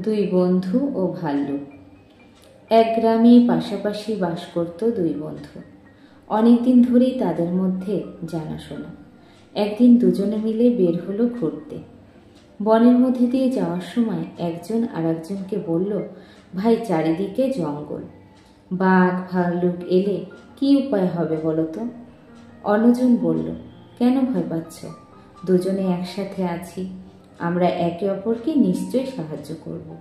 দুই বন্ধু ও ভাল্লুক। এক গ্রামে পাশাপাশি বাস করত দুই বন্ধু। অনেকদিন ধরেই তাদের মধ্যে জানাশোনা। একদিন দুজনে মিলে বের হলো ঘুরতে। বনের মধ্যে দিয়ে যাওয়ার সময় একজন আর একজনকে বলল, ভাই, চারিদিকে জঙ্গল, বাঘ ভাল্লুক এলে কি উপায় হবে বলো তো? অন্যজন বলল, কেন ভয় পাচ্ছ? দুজনে একসাথে আছি, আমরা একে অপরকে নিশ্চয়ই সাহায্য করব।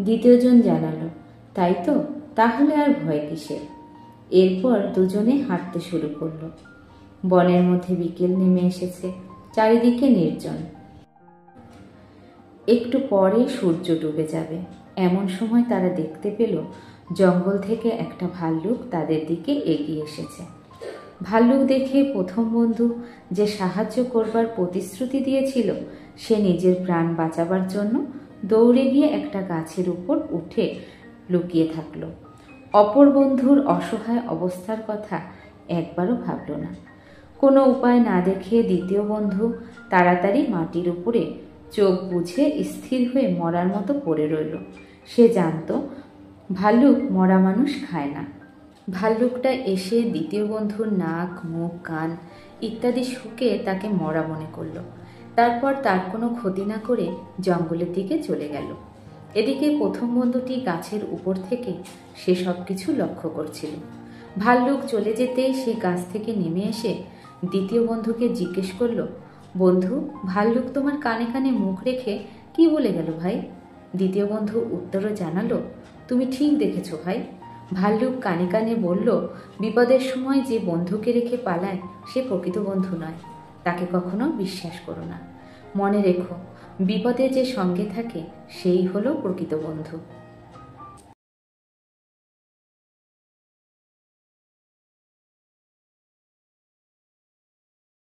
দ্বিতীয়জন জানালো, তাই তো, তাহলে আর ভয় কিসের? এরপর দুজনে হাঁটতে শুরু করলো। বনের মধ্যে বিকেল নেমে এসেছে, চারিদিকে নির্জন। একটু পরে সূর্য ডুবে যাবে। এমন সময় তারা দেখতে পেল জঙ্গল থেকে একটা ভাল্লুক তাদের দিকে এগিয়ে এসেছে। ভাল্লুক দেখে প্রথম বন্ধু যে সাহায্য করবার প্রতিশ্রুতি দিয়েছিল, সে নিজের প্রাণ বাঁচাবার জন্য দৌড়ে গিয়ে একটা গাছের উপর উঠে লুকিয়ে থাকলো। অপর বন্ধুর অসহায় অবস্থার কথা একবারও ভাবল না। কোনো উপায় না দেখে দ্বিতীয় বন্ধু তাড়াতাড়ি মাটির উপরে চোখ বুজে স্থির হয়ে মরার মতো পড়ে রইল। সে জানত ভাল্লুক মরা মানুষ খায় না। ভাল্লুকটা এসে দ্বিতীয় বন্ধুর নাক, মুখ, কান ইত্যাদি শুকে তাকে মরা মনে করল। তারপর তার কোনো ক্ষতি না করে জঙ্গলের দিকে চলে গেল। এদিকে প্রথম বন্ধুটি গাছের উপর থেকে সে সব কিছু লক্ষ্য করছিল। ভাল্লুক চলে যেতেই সে গাছ থেকে নেমে এসে দ্বিতীয় বন্ধুকে জিজ্ঞেস করল, বন্ধু, ভাল্লুক তোমার কানে কানে মুখ রেখে কি বলে গেল ভাই? দ্বিতীয় বন্ধু উত্তরও জানালো, তুমি ঠিক দেখেছ ভাই। ভাল্লুক কানে কানে বলল, বিপদের সময় যে বন্ধুকে রেখে পালায় সে প্রকৃত বন্ধু নয়, তাকে কখনো বিশ্বাস করো না। মনে রেখো, বিপদে যে সঙ্গে থাকে সেই হলো প্রকৃত বন্ধু।